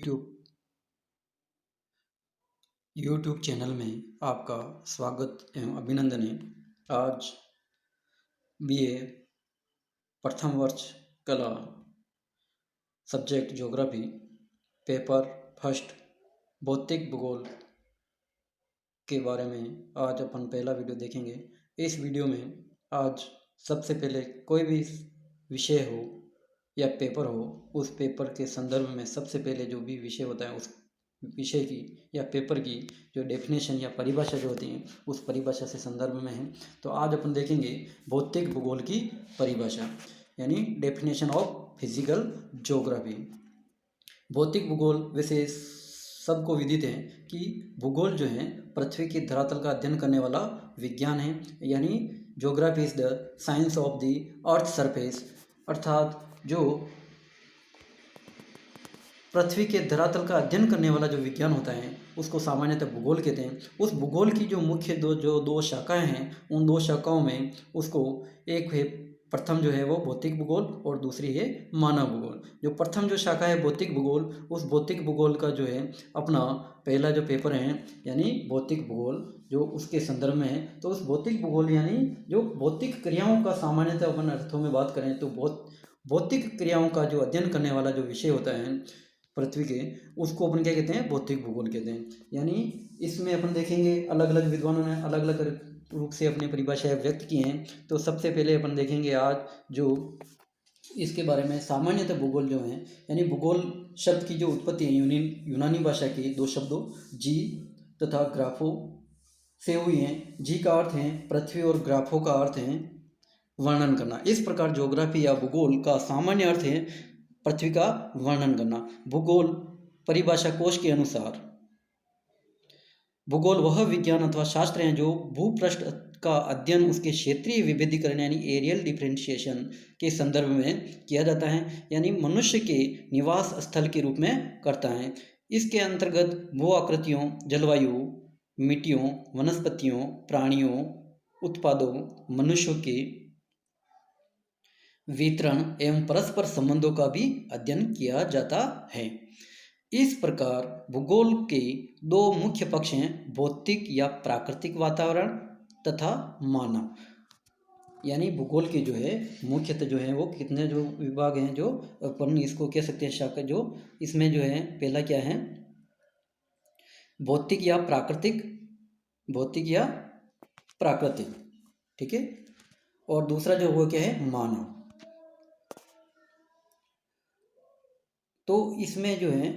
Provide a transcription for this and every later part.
YouTube YouTube channel में आपका स्वागत एवं अभिनंदन है। आज बीए प्रथम वर्ष कला सब्जेक्ट ज्योग्राफी पेपर फर्स्ट भौतिक भूगोल के बारे में आज अपन पहला वीडियो देखेंगे। इस वीडियो में आज सबसे पहले कोई भी विषय हो या पेपर हो, उस पेपर के संदर्भ में सबसे पहले जो भी विषय होता है उस विषय की या पेपर की जो डेफिनेशन या परिभाषा जो होती है उस परिभाषा से संदर्भ में है। तो आज अपन देखेंगे भौतिक भूगोल की परिभाषा यानी डेफिनेशन ऑफ फिजिकल ज्योग्राफी। भौतिक भूगोल वैसे सबको विदित है कि भूगोल जो है पृथ्वी के धरातल का अध्ययन करने वाला विज्ञान है, यानी geography is the science of the earth surface, अर्थात जो पृथ्वी के धरातल का अध्ययन करने वाला जो विज्ञान होता है उसको सामान्यतः भूगोल कहते हैं। उस भूगोल की जो मुख्य दो शाखाएं हैं, उन दो शाखाओं में उसको एक है प्रथम जो है वो भौतिक भूगोल और दूसरी है मानव भूगोल। जो प्रथम जो शाखा है भौतिक भूगोल, उस भौतिक भूगोल का जो है अपना पहला जो पेपर है यानी भौतिक भूगोल जो उसके संदर्भ में है। तो उस भौतिक भूगोल यानी जो भौतिक क्रियाओं का सामान्यतः अपन अर्थों में बात करें तो भौतिक क्रियाओं का जो अध्ययन करने वाला जो विषय होता है पृथ्वी के, उसको अपन क्या कहते हैं, भौतिक भूगोल कहते हैं। यानी इसमें अपन देखेंगे अलग अलग विद्वानों ने अलग अलग रूप से अपनी परिभाषाएं व्यक्त की हैं। तो सबसे पहले अपन देखेंगे आज जो इसके बारे में सामान्यतः भूगोल जो है यानी भूगोल शब्द की जो उत्पत्ति है यूनानी भाषा की दो शब्दों जी तथा ग्राफो से हुई है। जी का अर्थ है पृथ्वी और ग्राफो का अर्थ है वर्णन करना। इस प्रकार ज्योग्राफी या भूगोल का सामान्य अर्थ है पृथ्वी का वर्णन करना। भूगोल परिभाषा कोश के अनुसार भूगोल वह विज्ञान अथवा शास्त्र है जो भूपृष्ठ का अध्ययन उसके क्षेत्रीय विभेदीकरण यानी एरियल डिफरेंशिएशन के संदर्भ में किया जाता है, यानी मनुष्य के निवास स्थल के रूप में करता है। इसके अंतर्गत भू आकृतियों, जलवायु, मिट्टियों, वनस्पतियों, प्राणियों, उत्पादों, मनुष्यों के वितरण एवं परस्पर संबंधों का भी अध्ययन किया जाता है। इस प्रकार भूगोल के दो मुख्य पक्ष हैं, भौतिक या प्राकृतिक वातावरण तथा मानव। यानी भूगोल के जो है मुख्यतः जो है वो कितने जो विभाग हैं जो अपन इसको कह सकते हैं शाखा, जो इसमें जो है पहला क्या है भौतिक या प्राकृतिक, ठीक है, और दूसरा जो वो क्या है मानव। तो इसमें जो है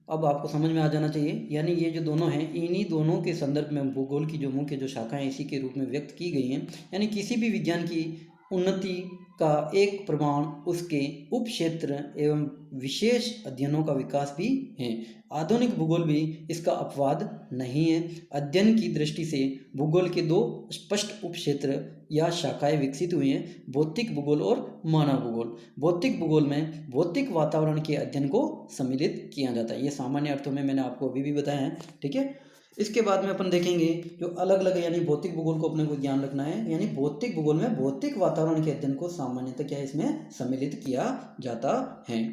अब आपको समझ में आ जाना चाहिए, यानी ये जो दोनों हैं इन्हीं दोनों के संदर्भ में भूगोल की जो मुख्य जो शाखाएं इसी के रूप में व्यक्त की गई हैं। यानी किसी भी विज्ञान की उन्नति का एक प्रमाण उसके उपक्षेत्र एवं विशेष अध्ययनों का विकास भी है। आधुनिक भूगोल भी इसका अपवाद नहीं है। अध्ययन की दृष्टि से भूगोल के दो स्पष्ट उपक्षेत्र या शाखाएं विकसित हुई हैं, भौतिक भूगोल और मानव भूगोल। भौतिक भूगोल में भौतिक वातावरण के अध्ययन को सम्मिलित किया जाता है। ये सामान्य अर्थों में मैंने आपको अभी भी बताया है, ठीक है। इसके बाद में अपन देखेंगे जो अलग अलग यानी भौतिक भूगोल को अपने को ध्यान रखना है, यानी भौतिक भूगोल में भौतिक वातावरण के अध्ययन को सामान्यतः क्या इसमें सम्मिलित किया जाता है।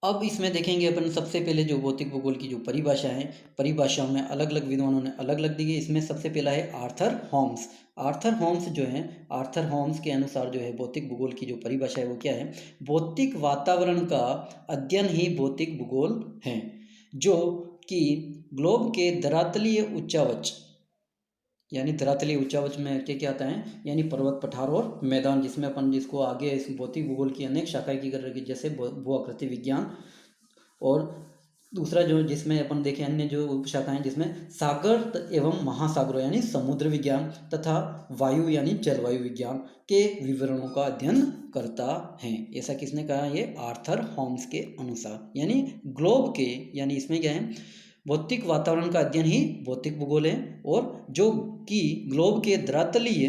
अब इसमें देखेंगे अपन सबसे पहले जो भौतिक भूगोल की जो परिभाषा है, परिभाषाओं में अलग अलग विद्वानों ने अलग अलग दी है। इसमें सबसे पहला है आर्थर होम्स। आर्थर होम्स जो है, आर्थर होम्स के अनुसार जो है भौतिक भूगोल की जो परिभाषा है वो क्या है, भौतिक वातावरण का अध्ययन ही भौतिक भूगोल है, जो कि ग्लोब के धरातलीय उच्चावच यानी धरातलीय उच्चावच में क्या क्या आता है, यानी पर्वत, पठार और मैदान, जिसमें अपन जिसको आगे इस भौतिक भूगोल की अनेक शाखाएं की कर रही, जैसे भू आकृति विज्ञान, और दूसरा जो जिसमें अपन देखें अन्य जो उपशाखाएं जिसमें सागर एवं महासागरों यानी समुद्र विज्ञान तथा वायु यानी जलवायु विज्ञान के विवरणों का अध्ययन करता है। ऐसा किसने कहा, ये आर्थर होम्स के अनुसार। यानी ग्लोब के यानी इसमें क्या है भौतिक वातावरण का अध्ययन ही भौतिक भूगोल है, और जो कि ग्लोब के धरातलीय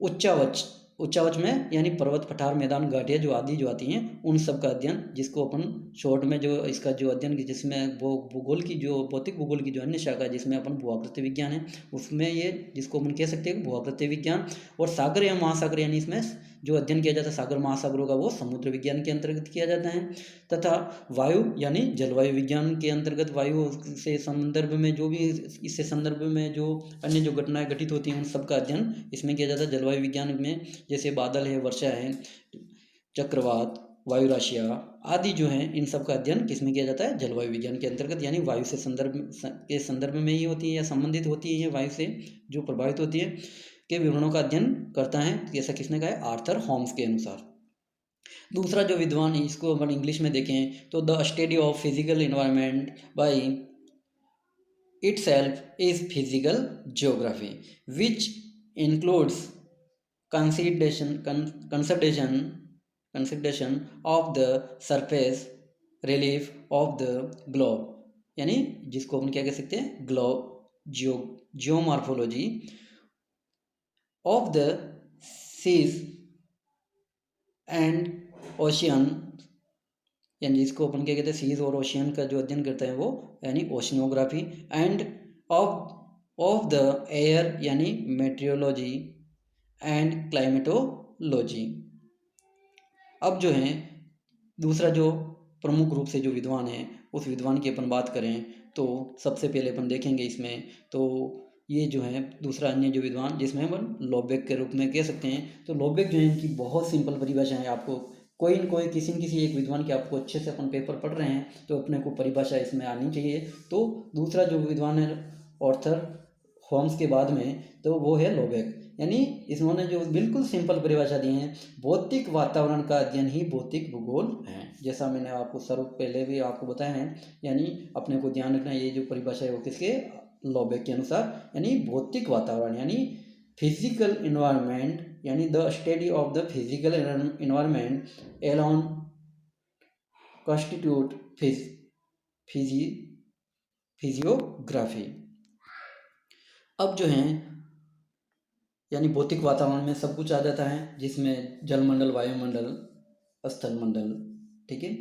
उच्चावच में यानी पर्वत, पठार, मैदान, घाटियाँ जो आदि जो आती हैं उन सब का अध्ययन, जिसको अपन शॉर्ट में जो इसका जो अध्ययन की जिसमें वो भूगोल की जो भौतिक भूगोल की जो अन्य शाखा है जिसमें अपन भू आकृति विज्ञान है, उसमें ये जिसको अपन कह सकते हैं भू आकृति विज्ञान, और सागर एवं महासागर यानी इसमें जो अध्ययन किया जाता है सागर महासागरों का वो समुद्र विज्ञान के अंतर्गत किया जाता है। तथा वायु यानी जलवायु विज्ञान के अंतर्गत वायु से संदर्भ में जो भी इससे संदर्भ में जो अन्य जो घटनाएं घटित होती हैं उन सब का अध्ययन इसमें किया जाता है जलवायु विज्ञान में। जैसे बादल है, वर्षा है, चक्रवात, वायु राशियाँ आदि जो हैं इन सब का अध्ययन किसमें किया जाता है जलवायु विज्ञान के अंतर्गत, यानी वायु से के संदर्भ में ही होती है या संबंधित होती है, ये वायु से जो प्रभावित होती है के विवरणों का अध्ययन करता है। ऐसा किसने कहा है? आर्थर होम्स के अनुसार। दूसरा जो विद्वान है इसको अपन इंग्लिश में देखें तो the study of physical environment by itself is physical geography, which includes consideration of the surface relief of the globe, यानी जिसको अपन क्या कह सकते हैं globe geomorphology of the seas and ocean, यानी जिसको अपन क्या कहते हैं सीज और ओशियन का जो अध्ययन करता है वो यानी oceanography, end of the air यानी मेट्रियोलॉजी एंड क्लाइमेटोलॉजी। अब जो है दूसरा जो प्रमुख रूप से जो विद्वान है उस विद्वान की अपन बात करें तो सबसे पहले अपन देखेंगे इसमें तो ये जो है दूसरा अन्य जो विद्वान जिसमें अपन लोबेक के रूप में कह सकते हैं। तो लोबेक जो है इनकी बहुत सिंपल परिभाषा है, आपको कोई न कोई किसी न किसी एक विद्वान के आपको अच्छे से अपन पेपर पढ़ रहे हैं तो अपने को परिभाषा इसमें आनी चाहिए। तो दूसरा जो विद्वान है ऑर्थर होम्स के बाद में तो वो है लोबेक, यानी इन्होंने जो बिल्कुल सिंपल परिभाषा दी है भौतिक वातावरण का अध्ययन ही भौतिक भूगोल है। जैसा मैंने आपको सर्व पहले भी आपको बताया है, यानी अपने को ध्यान रखना ये जो परिभाषा है वो किसके लोबेक के अनुसार, यानी भौतिक वातावरण यानी फिजिकल इन्वायरमेंट, यानी the study of the physical environment alone constitute physiography. अब जो है यानी भौतिक वातावरण में सब कुछ आ जाता है जिसमें जलमंडल, वायुमंडल, स्थल मंडल, ठीक है,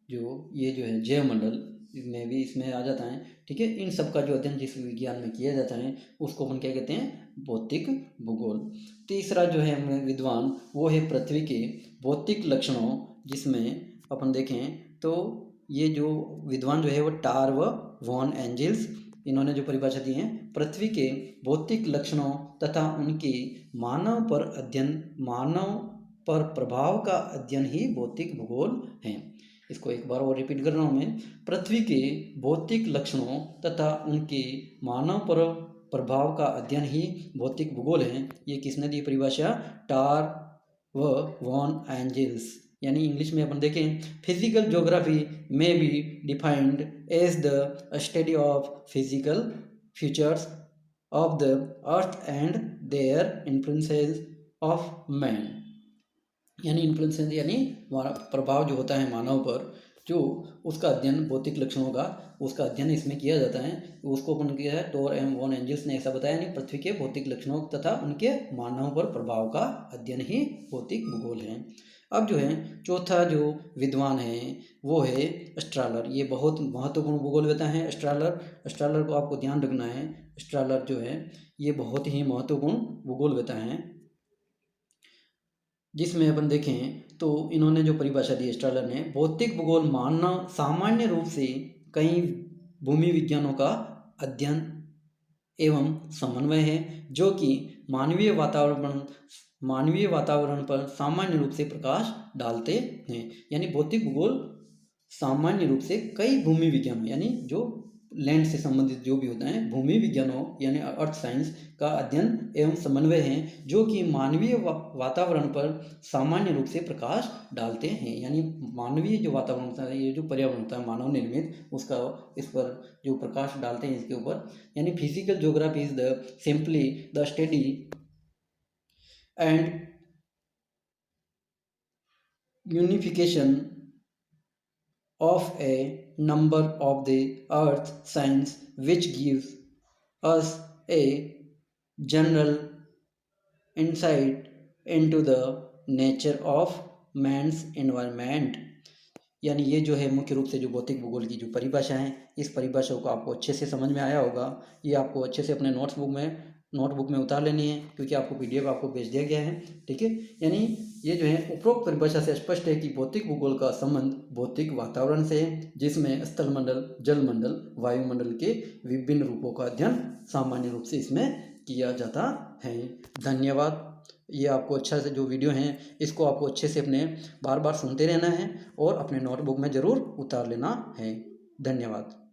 जो ये जो है जैव मंडल में भी इसमें आ जाता है, ठीक है। इन सब का जो अध्ययन जिस विज्ञान में किया जाता है उसको हम क्या कहते हैं भौतिक भूगोल। तीसरा जो है हमें विद्वान वो है पृथ्वी के भौतिक लक्षणों, जिसमें अपन देखें तो ये जो विद्वान जो है वो टार व वॉन एंजिल्स, इन्होंने जो परिभाषा दी है पृथ्वी के भौतिक लक्षणों तथा उनके मानव पर प्रभाव का अध्ययन ही भौतिक भूगोल है। इसको एक बार और रिपीट कर रहा हूँ मैं, पृथ्वी के भौतिक लक्षणों तथा उनके मानव पर प्रभाव का अध्ययन ही भौतिक भूगोल है। ये किसने दी परिभाषा? टार व वॉन एंजिल्स। यानी इंग्लिश में अपन देखें फिजिकल ज्योग्राफी में be defined as the study of physical features of the earth and their influences of man, यानी इन्फ्लुएंसेस यानी प्रभाव जो होता है मानव पर, जो उसका अध्ययन भौतिक लक्षणों का उसका अध्ययन इसमें किया जाता है। उसको अपन किया है टोर एम वॉन एंजिल्स ने ऐसा बताया, यानी पृथ्वी के भौतिक लक्षणों तथा उनके मानव पर प्रभाव का अध्ययन ही भौतिक भूगोल है। अब जो है चौथा जो विद्वान है वो है एस्ट्रॉलर। ये बहुत महत्वपूर्ण भूगोलवेत्ता है एस्ट्रॉलर। एस्ट्रॉलर को आपको ध्यान रखना है, एस्ट्रॉलर जो है ये बहुत ही महत्वपूर्ण भूगोलवेत्ता है। जिसमें अपन देखें तो इन्होंने जो परिभाषा दी एस्ट्रॉलर ने, भौतिक भूगोल मानव सामान्य रूप से कई भूमि विज्ञानों का अध्ययन एवं समन्वय है जो कि मानवीय वातावरण पर सामान्य रूप से प्रकाश डालते हैं। यानी भौतिक भूगोल सामान्य रूप से कई भूमि विज्ञानों यानी जो लैंड से संबंधित जो भी होता है भूमि विज्ञानों यानी अर्थ साइंस का अध्ययन एवं समन्वय है जो कि मानवीय वातावरण पर सामान्य रूप से प्रकाश डालते हैं। यानी मानवीय जो वातावरण होता है, ये जो पर्यावरण होता है मानव निर्मित, उसका इस पर जो प्रकाश डालते हैं इसके ऊपर। यानी physical geography is the simply the study and unification of a number of the earth signs which gives us a general insight into the nature of man's environment। यानी ये जो है मुख्य रूप से जो भौतिक भूगोल की जो परिभाषा है, इस परिभाषा को आपको अच्छे से समझ में आया होगा। ये आपको अच्छे से अपने नोट्स बुक में नोटबुक में उतार लेनी है, क्योंकि आपको PDF आपको भेज दिया गया है। ठीक है, यानी ये जो है उपरोक्त परिभाषा से स्पष्ट है कि भौतिक भूगोल का संबंध भौतिक वातावरण से है, जिसमें स्थलमंडल, जलमंडल, वायुमंडल के विभिन्न रूपों का अध्ययन सामान्य रूप से इसमें किया जाता है। धन्यवाद। ये आपको अच्छा से जो वीडियो हैं इसको आपको अच्छे से अपने बार बार सुनते रहना है और अपने नोटबुक में ज़रूर उतार लेना है। धन्यवाद।